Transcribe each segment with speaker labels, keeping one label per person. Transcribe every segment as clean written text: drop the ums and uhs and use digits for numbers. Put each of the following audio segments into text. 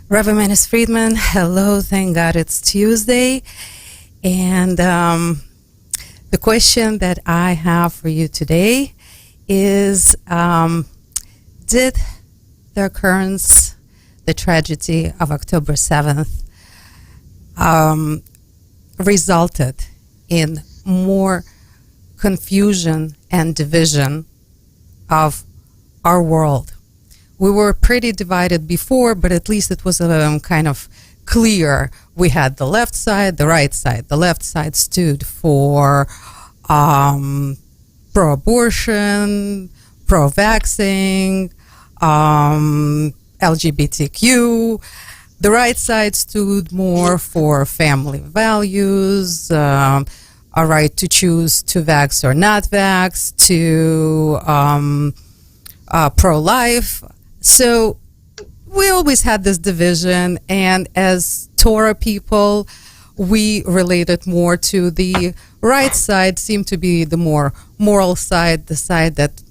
Speaker 1: Rabbi Manis Friedman, hello, thank God it's Tuesday. And the question that I have for you today is, did the occurrence, the tragedy of October 7th, resulted in more confusion and division of our world? We were pretty divided before, but at least it was kind of clear. We had the left side, the right side. The left side stood for pro-abortion, pro-vaxxing, LGBTQ. The right side stood more for family values, a right to choose to vax or not vax, to pro-life. So we always had this division, and as Torah people, we related more to the right side, seemed to be the more moral side, the side that,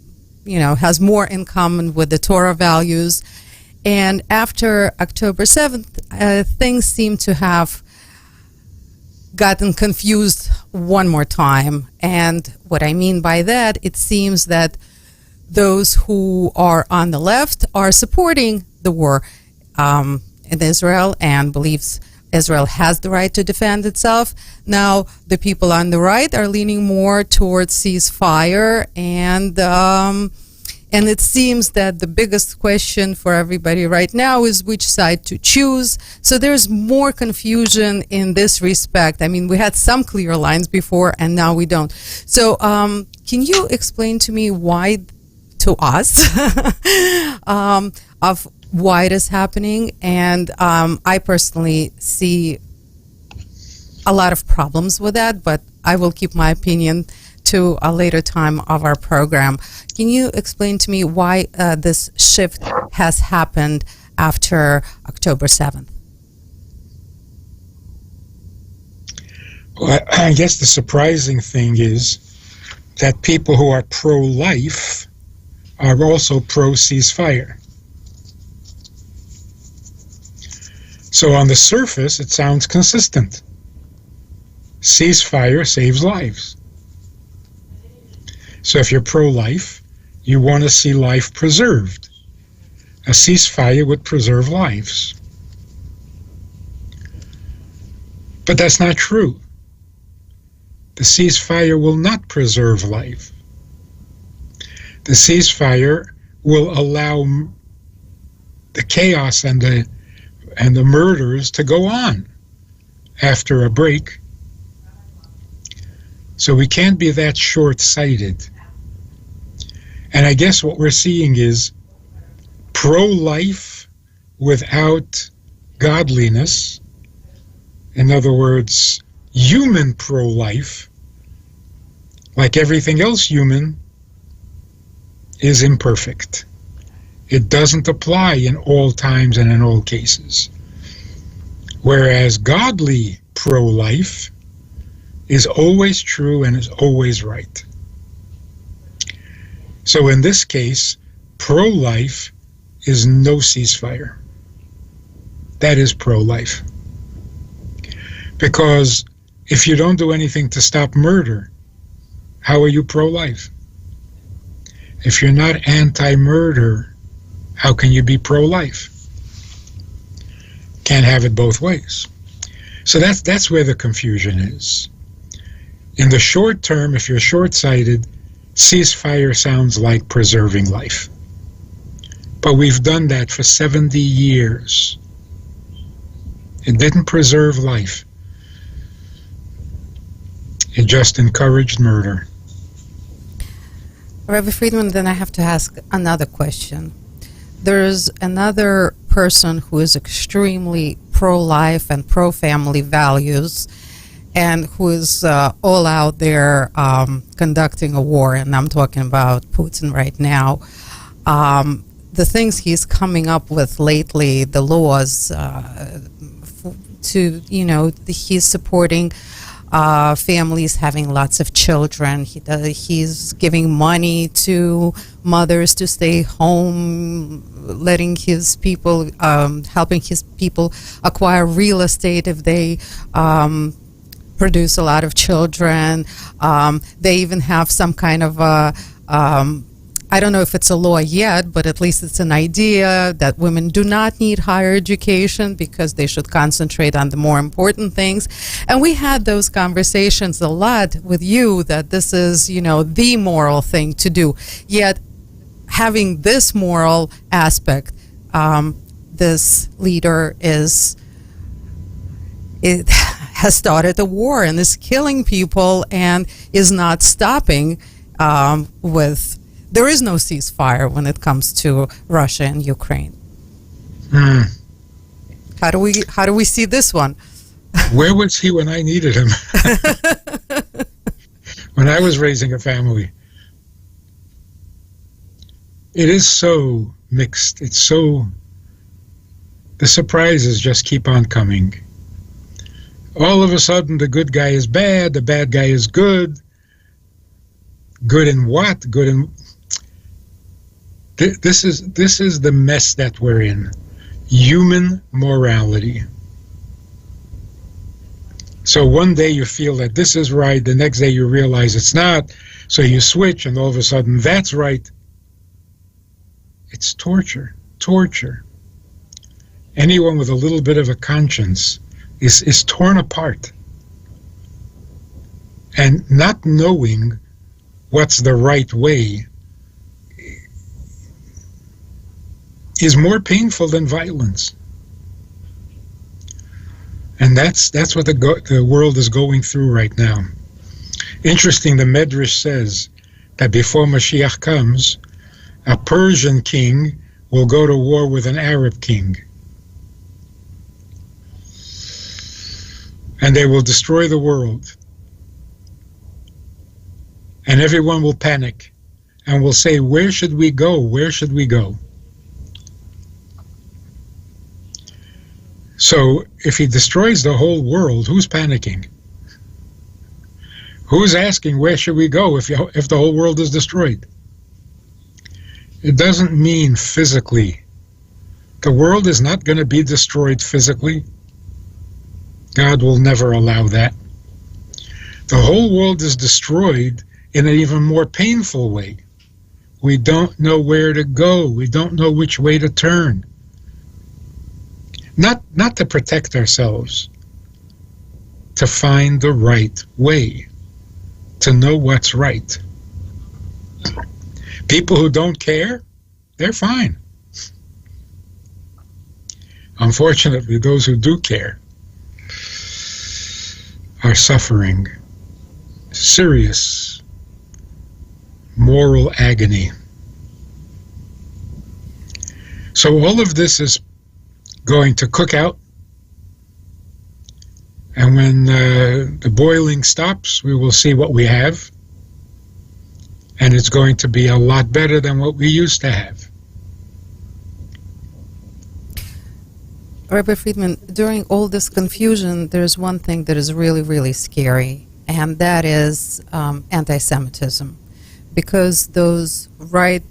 Speaker 1: has more in common with the Torah values. And after October 7th, things seem to have gotten confused one more time. And what I mean by that, it seems that those who are on the left are supporting the war in Israel and believes Israel has the right to defend itself. Now, the people on the right are leaning more towards ceasefire, and it seems that the biggest question for everybody right now is which side to choose. So there's more confusion in this respect. I mean, we had some clear lines before, and now we don't. So can you explain to me why, to us, of why it is happening? And I personally see a lot of problems with that, but I will keep my opinion to a later time of our program. Can you explain to me why this shift has happened after October 7th?
Speaker 2: Well, I guess the surprising thing is that people who are pro-life are also pro-ceasefire. So on the surface, it sounds consistent. Ceasefire saves lives. So if you're pro-life, you want to see life preserved. A ceasefire would preserve lives. But that's not true. The ceasefire will not preserve life. The ceasefire will allow the chaos and the murders to go on after a break. So we can't be that short-sighted. And I guess what we're seeing is pro-life without godliness. In other words, human pro-life, like everything else human, is imperfect. It doesn't apply in all times and in all cases. Whereas godly pro-life is always true and is always right. So in this case, pro-life is no ceasefire. That is pro-life. Because if you don't do anything to stop murder, how are you pro-life? If you're not anti-murder, how can you be pro-life? Can't have it both ways. So that's where the confusion is. In the short term, if you're short-sighted, ceasefire sounds like preserving life. But we've done that for 70 years. It didn't preserve life. It just encouraged murder.
Speaker 1: Rabbi Friedman, then I have to ask another question. There's another person who is extremely pro-life and pro-family values, and who is all out there conducting a war, and I'm talking about Putin right now. The things he's coming up with lately, the laws he's supporting families having lots of children. He's giving money to mothers to stay home, letting his people, helping his people acquire real estate if they produce a lot of children. They even have some kind of I don't know if it's a law yet, but at least it's an idea that women do not need higher education because they should concentrate on the more important things. And we had those conversations a lot with you that this is, the moral thing to do. Yet having this moral aspect, this leader has started a war and is killing people and is not stopping with. There is no ceasefire when it comes to Russia and Ukraine. How do we see this one?
Speaker 2: Where was he when I needed him? When I was raising a family. It is so mixed. The surprises just keep on coming. All of a sudden, the good guy is bad, the bad guy is good. Good in what? Good in... This is the mess that we're in. Human morality. So one day you feel that this is right, the next day you realize it's not, so you switch and all of a sudden that's right. It's torture. Anyone with a little bit of a conscience is torn apart. And not knowing what's the right way is more painful than violence. And that's what the world is going through right now. Interesting, the Medrash says that before Mashiach comes, a Persian king will go to war with an Arab king. And they will destroy the world. And everyone will panic and will say, where should we go? Where should we go? So if he destroys the whole world, who's panicking? Who's asking, where should we go if the whole world is destroyed? It doesn't mean physically. The world is not going to be destroyed physically. God will never allow that. The whole world is destroyed in an even more painful way. We don't know where to go. We don't know which way to turn. Not to protect ourselves, to find the right way, to know what's right. People who don't care, they're fine. Unfortunately, those who do care are suffering serious moral agony. So all of this is going to cook out, and when the boiling stops, we will see what we have, and it's going to be a lot better than what we used to have.
Speaker 1: Rabbi Friedman, during all this confusion, there's one thing that is really, really scary, and that is anti-Semitism, because those right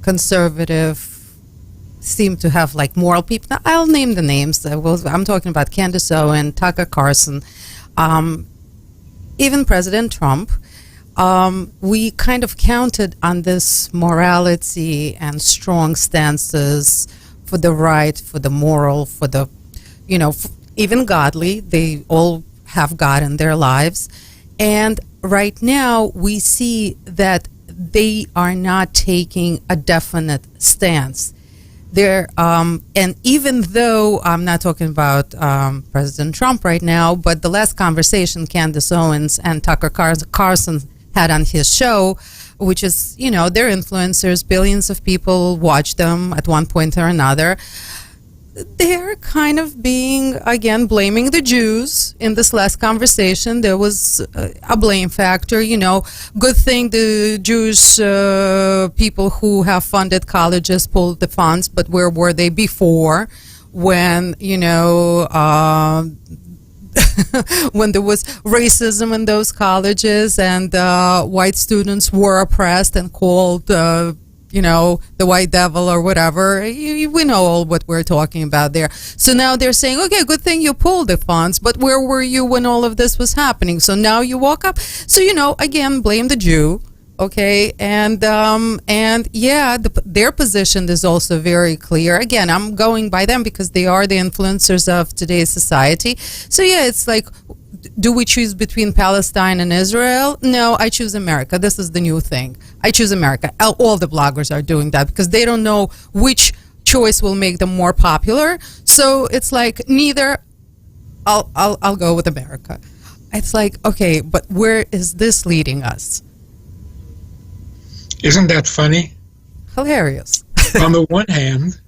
Speaker 1: conservative seem to have like moral people. Now, I'll name the names. I'm talking about Candace Owen, Tucker Carlson, even President Trump. We kind of counted on this morality and strong stances for the right, for the moral, for the, even godly. They all have God in their lives. And right now we see that they are not taking a definite stance. And even though I'm not talking about President Trump right now, but the last conversation Candace Owens and Tucker Carlson had on his show, which is, they're influencers, billions of people watch them at one point or another. They're kind of blaming the Jews. In this last conversation, there was a blame factor. Good thing the Jewish people who have funded colleges pulled the funds, but where were they before when, when there was racism in those colleges and white students were oppressed and called, the white devil or whatever. We know all what we're talking about there. So now they're saying, okay, good thing you pulled the funds, but where were you when all of this was happening? So now you walk up. So, again, blame the Jew. Okay, and yeah, their position is also very clear. Again, I'm going by them because they are the influencers of today's society. So yeah, it's like, do we choose between Palestine and Israel? No, I choose America. This is the new thing. I choose America. All the bloggers are doing that because they don't know which choice will make them more popular. So it's like neither. I'll go with America. It's like, okay, but where is this leading us?
Speaker 2: Isn't that funny?
Speaker 1: Hilarious.
Speaker 2: On the one hand,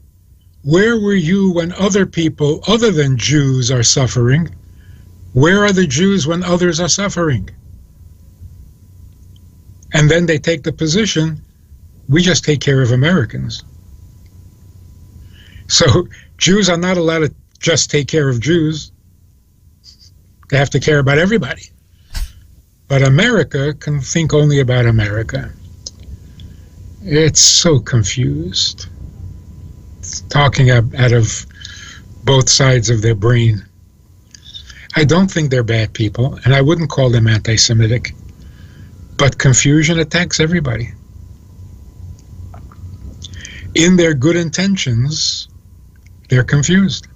Speaker 2: where were you when other people other than Jews are suffering? Where are the Jews when others are suffering? And then they take the position, we just take care of Americans. So Jews are not allowed to just take care of Jews. They have to care about everybody. But America can think only about America. It's so confused. It's talking out of both sides of their brain. I don't think they're bad people, and I wouldn't call them anti-Semitic. But confusion attacks everybody. In their good intentions, they're confused.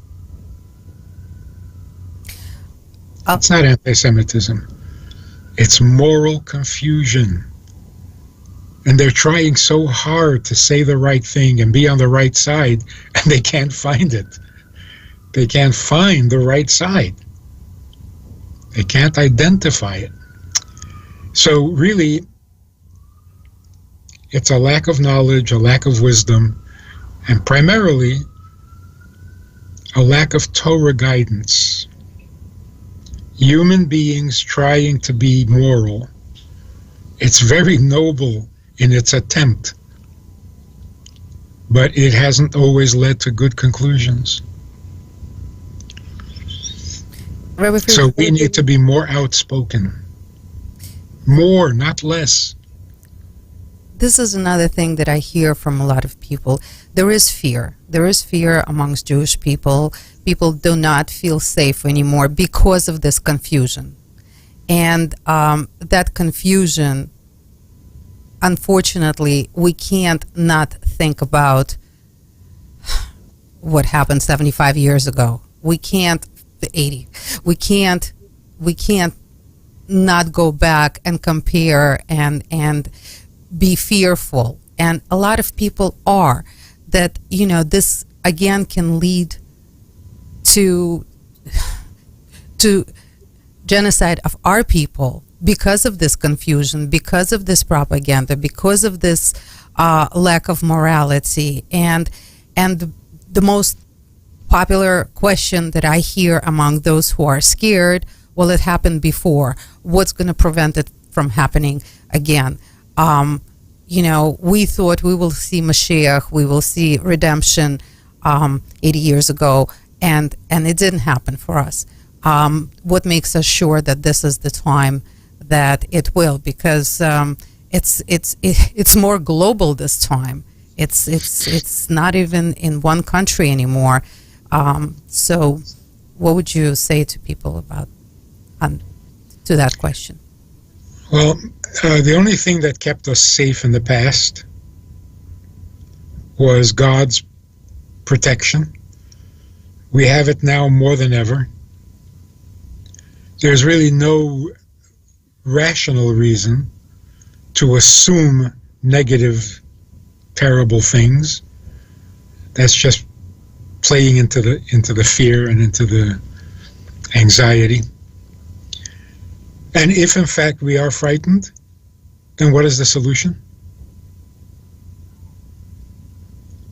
Speaker 2: It's not anti-Semitism. It's moral confusion. And they're trying so hard to say the right thing and be on the right side, and they can't find it. They can't find the right side. They can't identify it. So really, it's a lack of knowledge, a lack of wisdom, and primarily a lack of Torah guidance. Human beings trying to be moral. It's very noble in its attempt, but it hasn't always led to good conclusions. So we need to be more outspoken. More, not less.
Speaker 1: This is another thing that I hear from a lot of people. There is fear. There is fear amongst Jewish people. People do not feel safe anymore because of this confusion. And that confusion, unfortunately, we can't not think about what happened 75 years ago. We can't, 80. We can't not go back and compare and be fearful. And a lot of people are. That, this again can lead to genocide of our people because of this confusion, because of this propaganda, because of this lack of morality. And the most popular question that I hear among those who are scared, well, it happened before. What's going to prevent it from happening again? We thought we will see Mashiach, we will see redemption 80 years ago, and it didn't happen for us. What makes us sure that this is the time that it will? Because it's more global this time. It's not even in one country anymore. So what would you say to people about to that question?
Speaker 2: Well, the only thing that kept us safe in the past was God's protection. We have it now more than ever. There's really no rational reason to assume negative, terrible things. That's just playing into the fear and into the anxiety. And if in fact we are frightened, then what is the solution?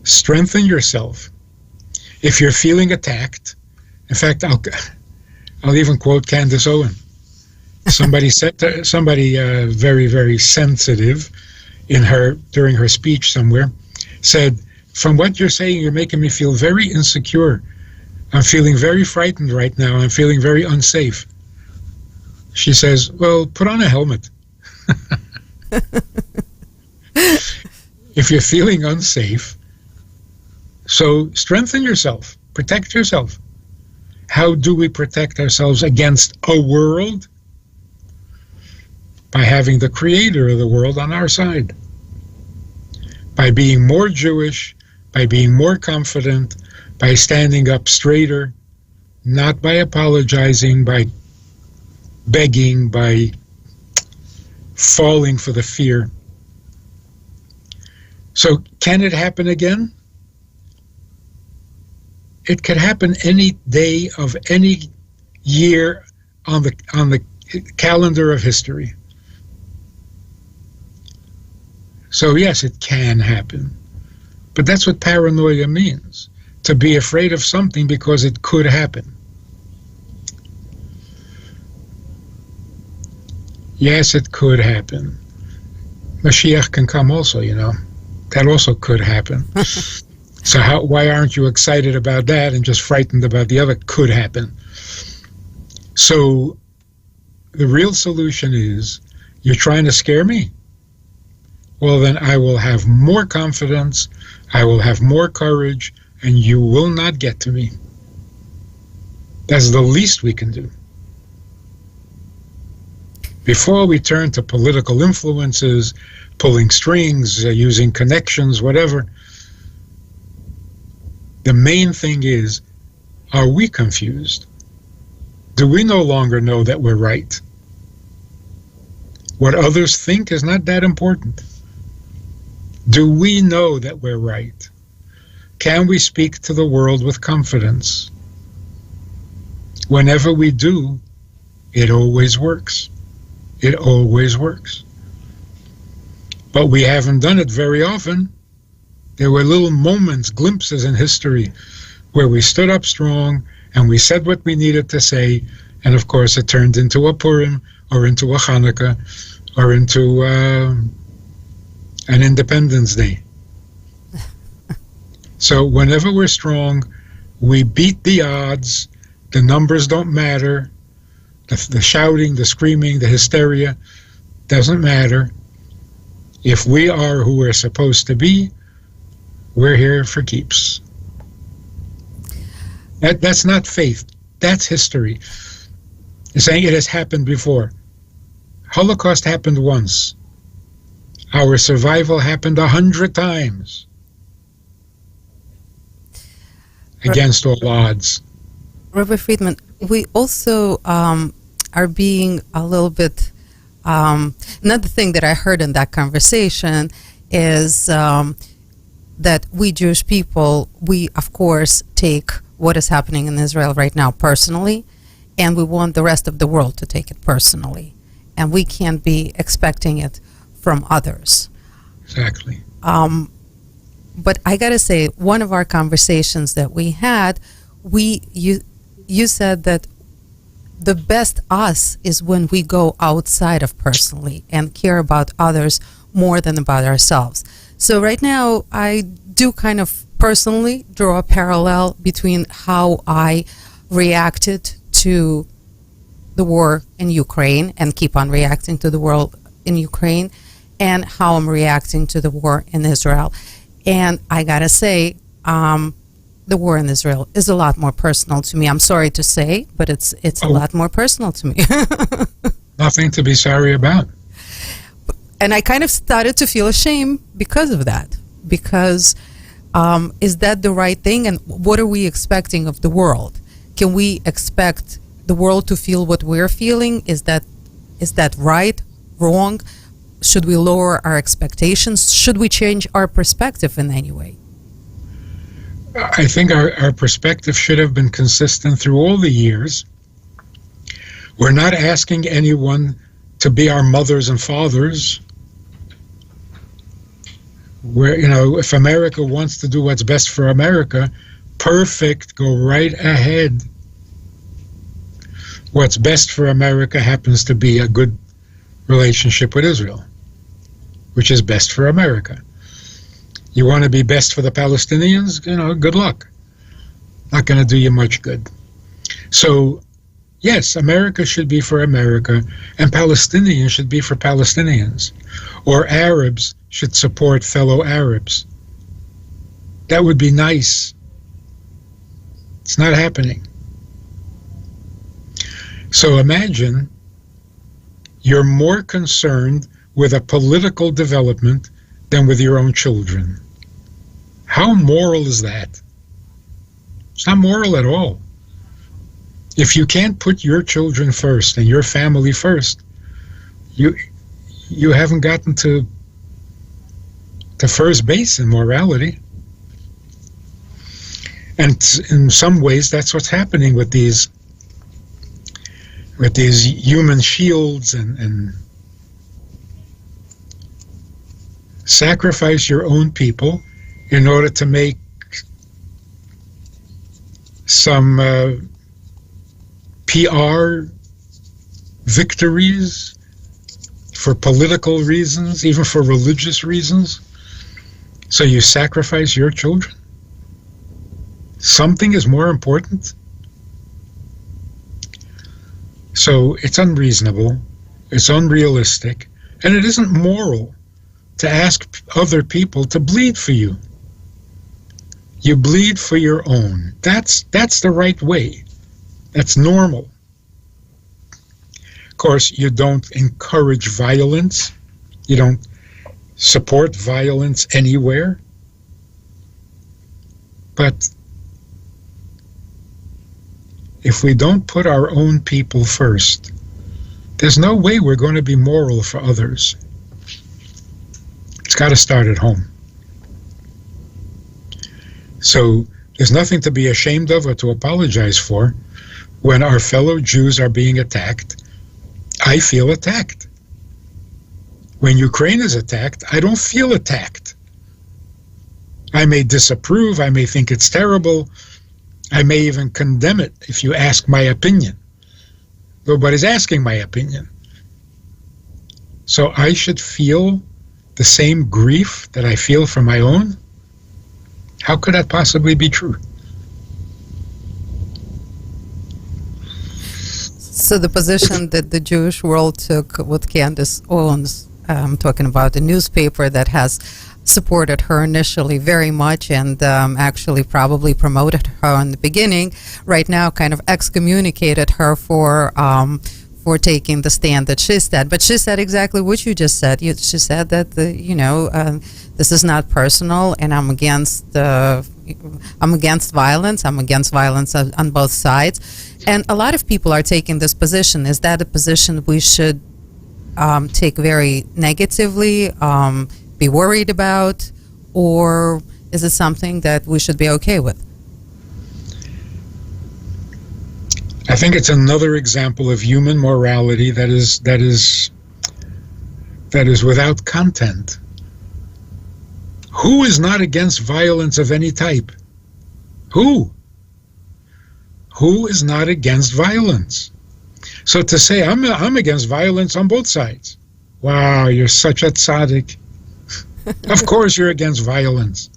Speaker 2: Strengthen yourself. If you're feeling attacked, in fact, I'll even quote Candace Owen. Somebody said very, very sensitive during her speech somewhere, said, "From what you're saying, you're making me feel very insecure. I'm feeling very frightened right now. I'm feeling very unsafe. She says, well, put on a helmet. If you're feeling unsafe, so strengthen yourself, protect yourself. How do we protect ourselves against a world? By having the creator of the world on our side. By being more Jewish, by being more confident, by standing up straighter, not by apologizing, by begging, by falling for the fear. So can it happen again? It could happen any day of any year on the calendar of history. So yes, it can happen. But that's what paranoia means, to be afraid of something because it could happen. Yes, it could happen. Mashiach can come also, you know. That also could happen. So why aren't you excited about that and just frightened about the other? Could happen. So the real solution is, you're trying to scare me? Well, then I will have more confidence, I will have more courage, and you will not get to me. That's the least we can do. Before we turn to political influences, pulling strings, using connections, whatever, the main thing is, are we confused? Do we no longer know that we're right? What others think is not that important. Do we know that we're right? Can we speak to the world with confidence? Whenever we do, it always works. It always works. But we haven't done it very often. There were little moments, glimpses in history where we stood up strong and we said what we needed to say, and of course it turned into a Purim or into a Hanukkah or into an Independence Day. So whenever we're strong, we beat the odds. The numbers don't matter. The shouting, the screaming, the hysteria doesn't matter. If we are who we're supposed to be, we're here for keeps. That's not faith. That's history. It's saying it has happened before. Holocaust happened once. Our survival happened 100 times. Against all odds.
Speaker 1: Rabbi Friedman, we also are being a little bit, another thing that I heard in that conversation is that we Jewish people, we of course take what is happening in Israel right now personally, and we want the rest of the world to take it personally. And we can't be expecting it from others.
Speaker 2: Exactly.
Speaker 1: But I gotta say, one of our conversations that we had, you said that the best us is when we go outside of personally and care about others more than about ourselves. So right now, I do kind of personally draw a parallel between how I reacted to the war in Ukraine and keep on reacting to the war in Ukraine, and how I'm reacting to the war in Israel. And I gotta say, the war in Israel is a lot more personal to me. I'm sorry to say, but it's a lot more personal to me.
Speaker 2: Nothing to be sorry about.
Speaker 1: And I kind of started to feel ashamed because of that. Because is that the right thing? And what are we expecting of the world? Can we expect the world to feel what we're feeling? Is that right? Wrong? Should we lower our expectations? Should we change our perspective in any way?
Speaker 2: I think our perspective should have been consistent through all the years. We're not asking anyone to be our mothers and fathers. If America wants to do what's best for America, perfect, go right ahead. What's best for America happens to be a good relationship with Israel, which is best for America. You want to be best for the Palestinians? Good luck. Not going to do you much good. So, yes, America should be for America, and Palestinians should be for Palestinians. Or Arabs should support fellow Arabs. That would be nice. It's not happening. So imagine you're more concerned with a political development than with your own children. How moral is that? It's not moral at all. If you can't put your children first and your family first, you haven't gotten to first base in morality. And in some ways, that's what's happening with these human shields and sacrifice your own people in order to make some PR victories for political reasons, even for religious reasons. So you sacrifice your children? Something is more important? So it's unreasonable, it's unrealistic, and it isn't moral to ask other people to bleed for you. You bleed for your own. That's the right way. That's normal. Of course, you don't encourage violence. You don't support violence anywhere. But if we don't put our own people first, there's no way we're going to be moral for others. It's got to start at home. So there's nothing to be ashamed of or to apologize for. When our fellow Jews are being attacked, I feel attacked. When Ukraine is attacked, I don't feel attacked. I may disapprove, I may think it's terrible, I may even condemn it if you ask my opinion. Nobody's asking my opinion. So I should feel the same grief that I feel for my own? How could that possibly be true?
Speaker 1: So the position that the Jewish world took with Candace Owens, talking about the newspaper that has supported her initially very much and actually probably promoted her in the beginning, right now kind of excommunicated her for taking the stand that she said. But she said exactly what you just said. She said that this is not personal, and I'm against violence. I'm against violence on both sides. And a lot of people are taking this position. Is that a position we should take very negatively, be worried about, or is it something that we should be okay with?
Speaker 2: I think it's another example of human morality that is without content. Who is not against violence of any type? Who? Who is not against violence? So to say I'm against violence on both sides. Wow, you're such a tzaddik. Of course you're against violence.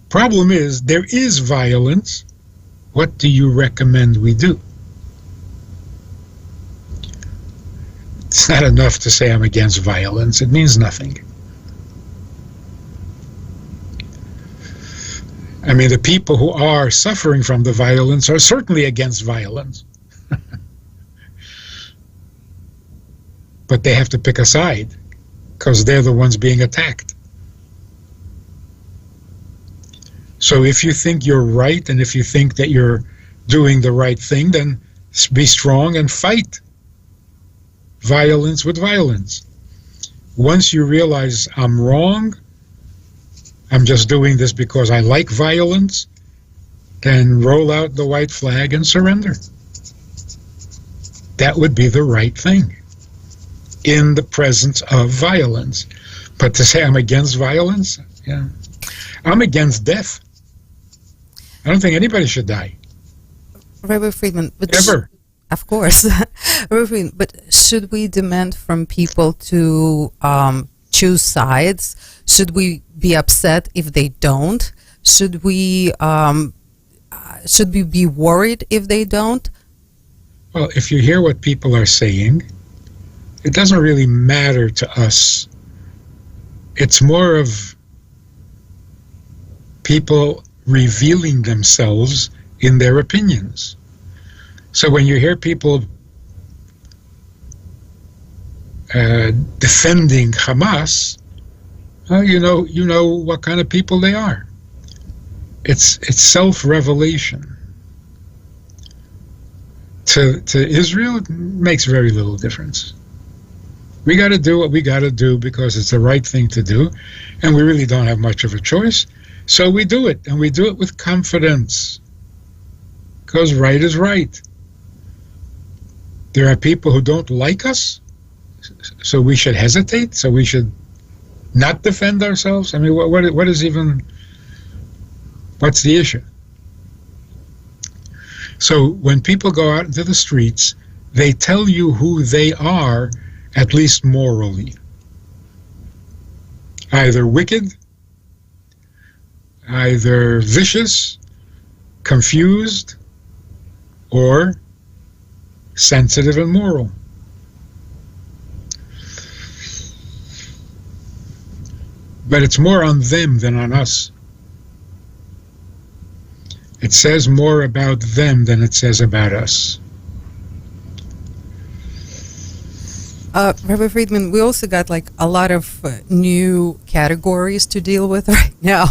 Speaker 2: Problem is, there is violence. What do you recommend we do? It's not enough to say I'm against violence. It means nothing. I mean, the people who are suffering from the violence are certainly against violence. But they have to pick a side because they're the ones being attacked. So if you think you're right and if you think that you're doing the right thing, then be strong and fight violence with violence. Once you realize I'm wrong, I'm just doing this because I like violence, then roll out the white flag and surrender. That would be the right thing in the presence of violence. But to say I'm against violence, yeah. I'm against death. I don't think anybody should die.
Speaker 1: Rabbi Friedman, but
Speaker 2: ever.
Speaker 1: Of course. Rabbi Friedman, but should we demand from people to choose sides? Should we be upset if they don't? Should we should we be worried if they don't?
Speaker 2: Well, if you hear what people are saying, it doesn't really matter to us. It's more of people revealing themselves in their opinions. So when you hear people defending Hamas, you know what kind of people they are. It's self-revelation. To Israel, it makes very little difference. We got to do what we got to do because it's the right thing to do, and we really don't have much of a choice. So we do it, and we do it with confidence, because right is right. There are people who don't like us, so we should hesitate, so we should not defend ourselves. I mean, what's the issue? So when people go out into the streets, they tell you who they are, at least morally. Either wicked, either vicious, confused, or sensitive and moral. But it's more on them than on us. It says more about them than it says about us.
Speaker 1: Rabbi Friedman, we also got like a lot of new categories to deal with right now.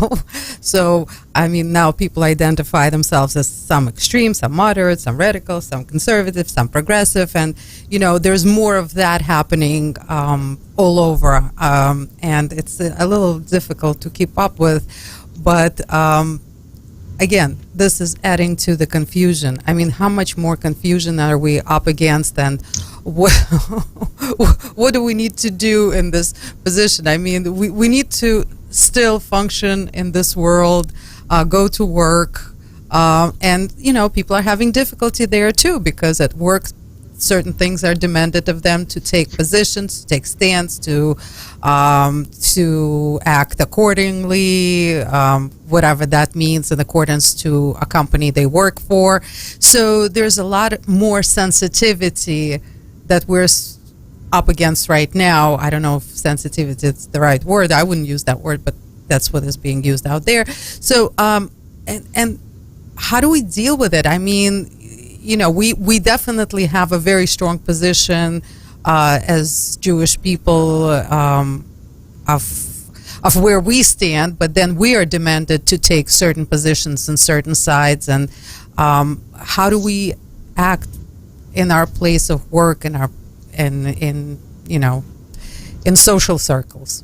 Speaker 1: So, I mean, now people identify themselves as some extreme, some moderate, some radical, some conservative, some progressive. And, you know, there's more of that happening all over. And it's a little difficult to keep up with. But, again, this is adding to the confusion. I mean, how much more confusion are we up against, and what do we need to do in this position? I mean, we need to still function in this world, go to work, and, you know, people are having difficulty there too, because at work certain things are demanded of them to take positions, to take stands, to act accordingly, whatever that means, in accordance to a company they work for. So there's a lot more sensitivity that we're up against right now. I don't know if sensitivity is the right word. I wouldn't use that word, but that's what is being used out there. So, and how do we deal with it? I mean, you know, we definitely have a very strong position as Jewish people of where we stand, but then we are demanded to take certain positions and certain sides. And how do we act in our place of work, in you know, in social circles?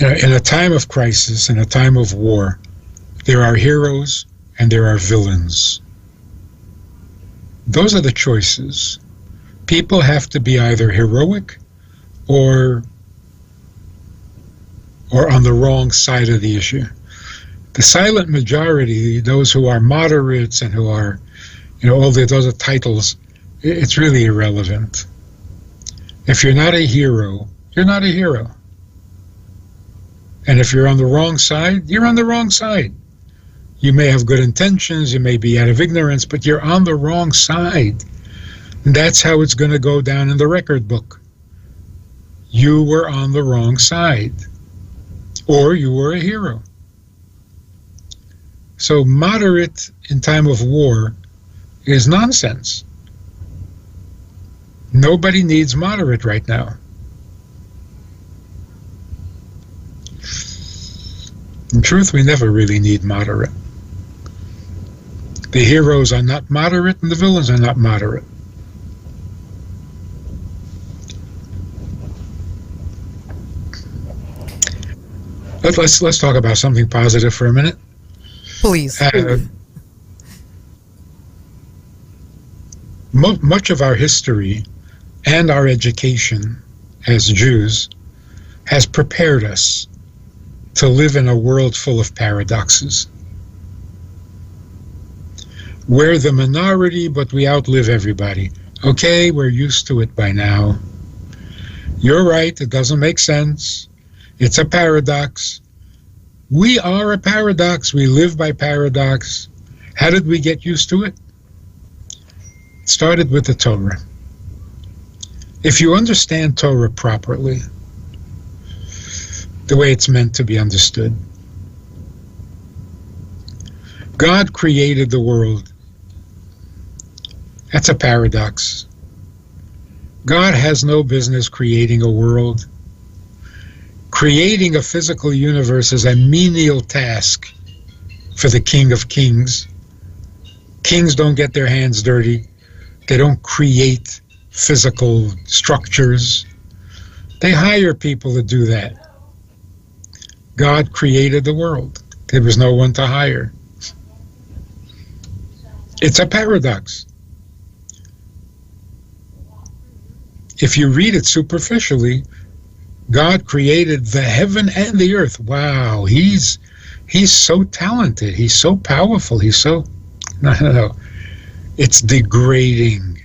Speaker 2: In a time of crisis, in a time of war, there are heroes and there are villains. Those are the choices. People have to be either heroic or on the wrong side of the issue. The silent majority, those who are moderates and who are, you know, those are titles, it's really irrelevant. If you're not a hero, you're not a hero. And if you're on the wrong side, you're on the wrong side. You may have good intentions, you may be out of ignorance, but you're on the wrong side. And that's how it's going to go down in the record book. You were on the wrong side. Or you were a hero. So moderate in time of war is nonsense. Nobody needs moderate right now. In truth, we never really need moderate. The heroes are not moderate and the villains are not moderate. Let's talk about something positive for a minute.
Speaker 1: Please.
Speaker 2: Much of our history and our education as Jews has prepared us to live in a world full of paradoxes. We're the minority, but we outlive everybody. Okay, we're used to it by now. You're right, it doesn't make sense. It's a paradox. We are a paradox. We live by paradox. How did we get used to it? It started with the Torah. If you understand Torah properly, the way it's meant to be understood, God created the world. That's a paradox. God has no business creating a world. Creating a physical universe is a menial task for the King of Kings. Kings don't get their hands dirty. They don't create physical structures. They hire people to do that. God created the world. There was no one to hire. It's a paradox. If you read it superficially, God created the heaven and the earth. Wow, he's so talented. He's so powerful. He's so... No. It's degrading.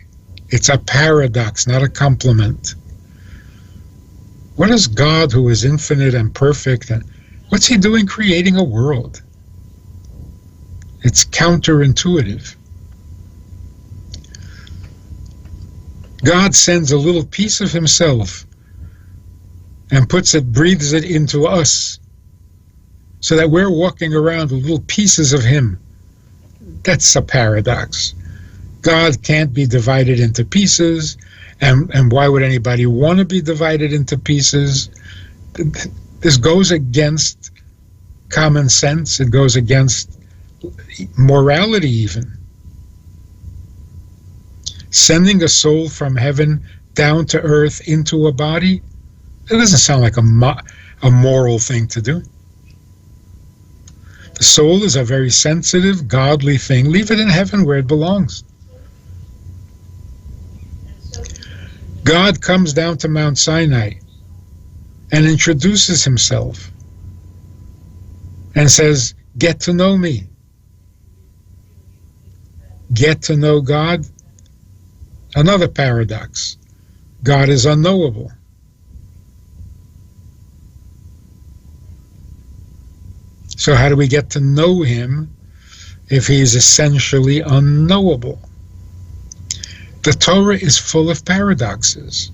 Speaker 2: It's a paradox, not a compliment. What is God, who is infinite and perfect, and what's he doing creating a world? It's counterintuitive. God sends a little piece of himself and breathes it into us so that we're walking around with little pieces of him. That's a paradox. God can't be divided into pieces, and why would anybody want to be divided into pieces? This goes against common sense. It goes against morality even. Sending a soul from heaven down to earth into a body, it doesn't sound like a moral thing to do. The soul is a very sensitive, godly thing. Leave it in heaven where it belongs. God comes down to Mount Sinai and introduces himself and says, get to know me. Get to know God. Another paradox. God is unknowable. So how do we get to know him if he is essentially unknowable? The Torah is full of paradoxes.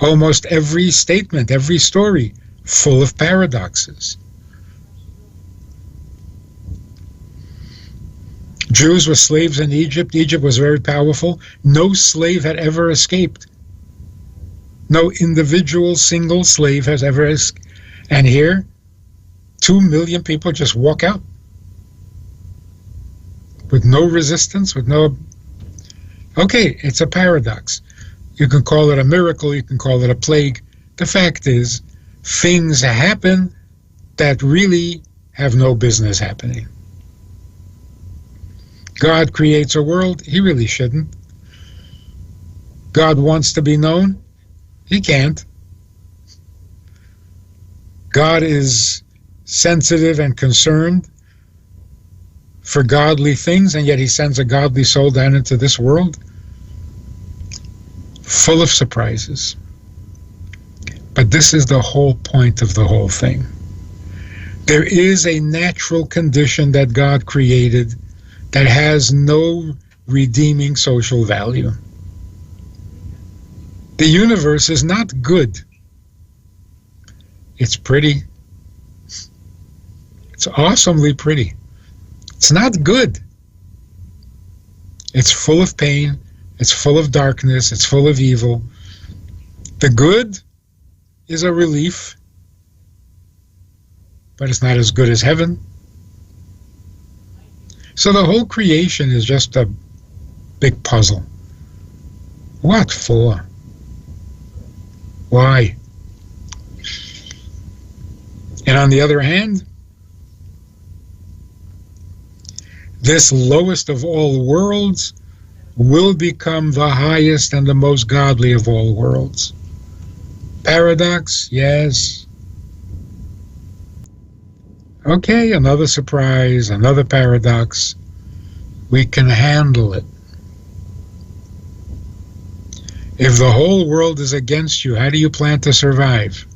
Speaker 2: Almost every statement, every story, full of paradoxes. Jews were slaves in Egypt. Egypt was very powerful. No slave had ever escaped. No individual single slave has ever escaped. And here, 2 million people just walk out with no resistance, with no... Okay, it's a paradox. You can call it a miracle, you can call it a plague. The fact is, things happen that really have no business happening. God creates a world, he really shouldn't. God wants to be known, he can't. God is sensitive and concerned for godly things, and yet he sends a godly soul down into this world full of surprises. But this is the whole point of the whole thing. There is a natural condition that God created that has no redeeming social value. The universe is not good. It's pretty. It's awesomely pretty. It's not good. It's full of pain. It's full of darkness. It's full of evil. The good is a relief, but it's not as good as heaven. So the whole creation is just a big puzzle. What for? Why? And on the other hand, this lowest of all worlds will become the highest and the most godly of all worlds. Paradox, yes. Okay, another surprise, another paradox. We can handle it. If the whole world is against you, how do you plan to survive?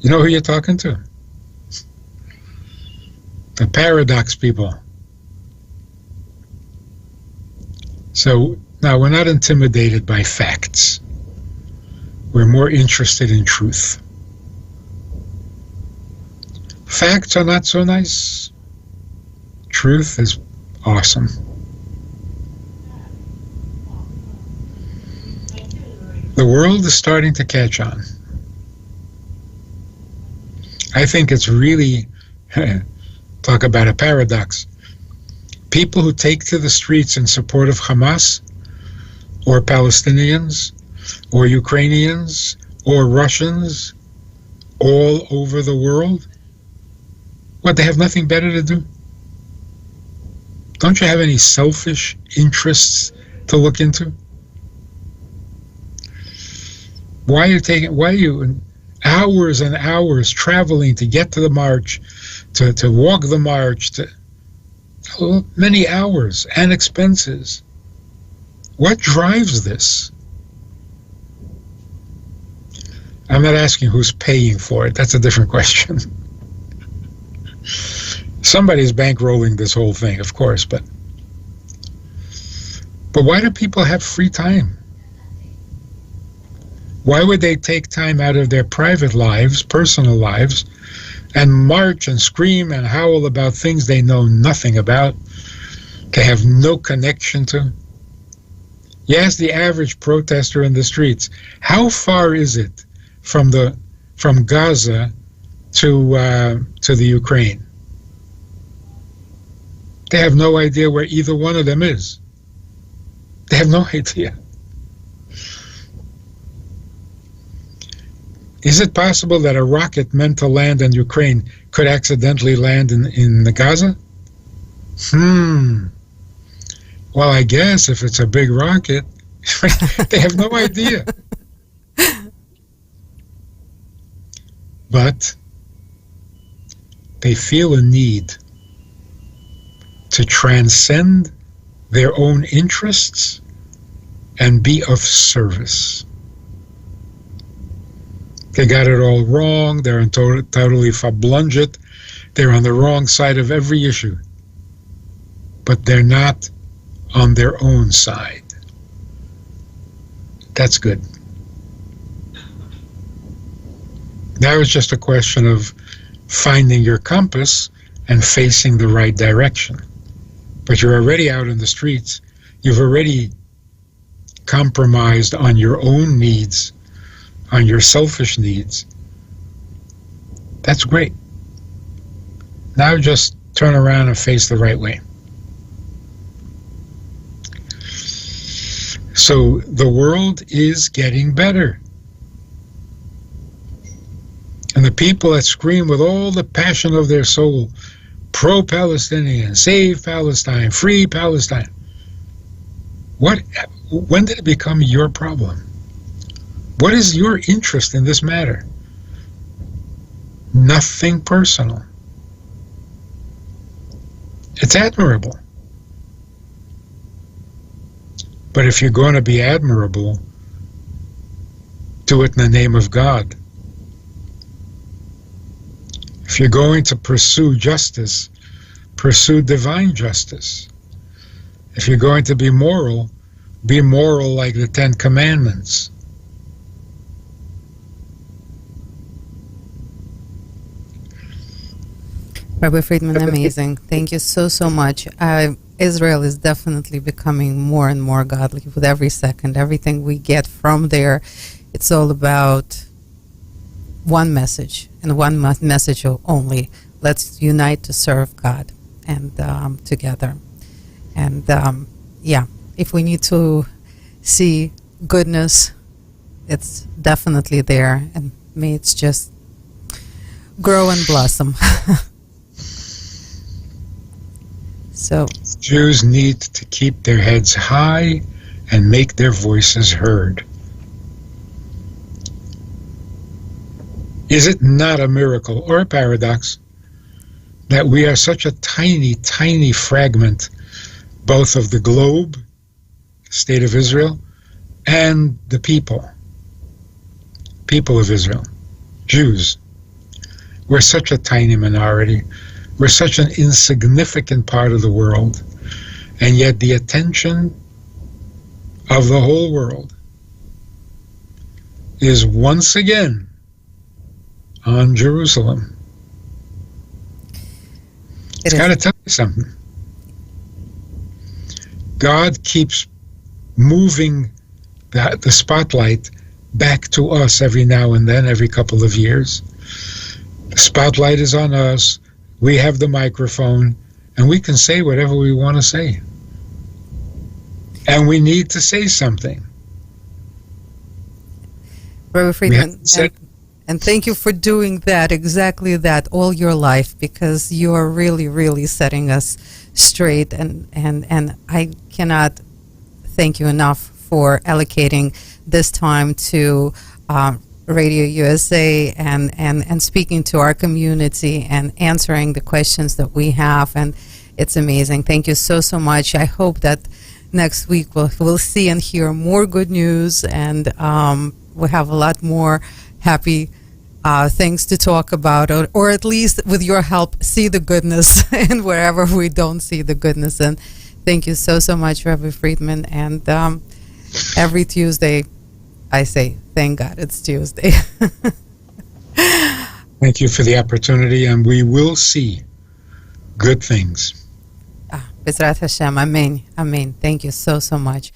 Speaker 2: You know who you're talking to? The paradox people. So now we're not intimidated by facts. We're more interested in truth. Facts are not so nice. Truth is awesome. The world is starting to catch on. I think it's really, talk about a paradox. People who take to the streets in support of Hamas, or Palestinians, or Ukrainians, or Russians, all over the world, what, they have nothing better to do? Don't you have any selfish interests to look into? Why are you hours and hours traveling to get to the march, to walk the march, many hours and expenses? What drives this? I'm not asking who's paying for it. That's a different question. Somebody's bankrolling this whole thing, of course, but why do people have free time? Why would they take time out of their private lives, personal lives, and march and scream and howl about things they know nothing about, they have no connection to? You ask the average protester in the streets, how far is it from Gaza to the Ukraine? They have no idea where either one of them is. They have no idea. Is it possible that a rocket meant to land in Ukraine could accidentally land in Gaza? Well, I guess if it's a big rocket, they have no idea. But they feel a need to transcend their own interests and be of service. They got it all wrong. They're totally verblunget. They're on the wrong side of every issue. But they're not on their own side. That's good. Now it's just a question of finding your compass and facing the right direction. But you're already out in the streets. You've already compromised on your own needs, on your selfish needs. That's great. Now just turn around and face the right way. So the world is getting better. And the people that scream with all the passion of their soul, pro-Palestinian, save Palestine, free Palestine. When did it become your problem? What is your interest in this matter? Nothing personal. It's admirable. But if you're going to be admirable, do it in the name of God. If you're going to pursue justice, pursue divine justice. If you're going to be moral like the Ten Commandments.
Speaker 1: Rabbi Friedman, amazing. Thank you so much. Israel is definitely becoming more and more godly with every second. Everything we get from there, it's all about one message and one message only. Let's unite to serve God and together. And if we need to see goodness, it's definitely there, and may it's just grow and blossom. So
Speaker 2: Jews need to keep their heads high and make their voices heard. Is it not a miracle or a paradox that we are such a tiny, tiny fragment, both of the globe, state of Israel, and the people of Israel, Jews? We're such a tiny minority. We're such an insignificant part of the world. And yet the attention of the whole world is once again on Jerusalem. It's got to tell you something. God keeps moving the spotlight back to us every now and then, every couple of years. The spotlight is on us. We have the microphone, and we can say whatever we want to say. And we need to say something.
Speaker 1: Rabbi Friedman, and thank you for doing that, exactly that, all your life, because you are really, really setting us straight. And I cannot thank you enough for allocating this time to Radio USA and speaking to our community and answering the questions that we have. And it's amazing. Thank you so, so much. I hope that next week we'll see and hear more good news, and we'll have a lot more happy things to talk about, or at least with your help, see the goodness and wherever we don't see the goodness. And thank you so, so much, Rabbi Friedman. And every Tuesday, I say, thank God it's Tuesday.
Speaker 2: Thank you for the opportunity, and we will see good things.
Speaker 1: Bezrat Hashem. Amen. Amen. Thank you so, so much.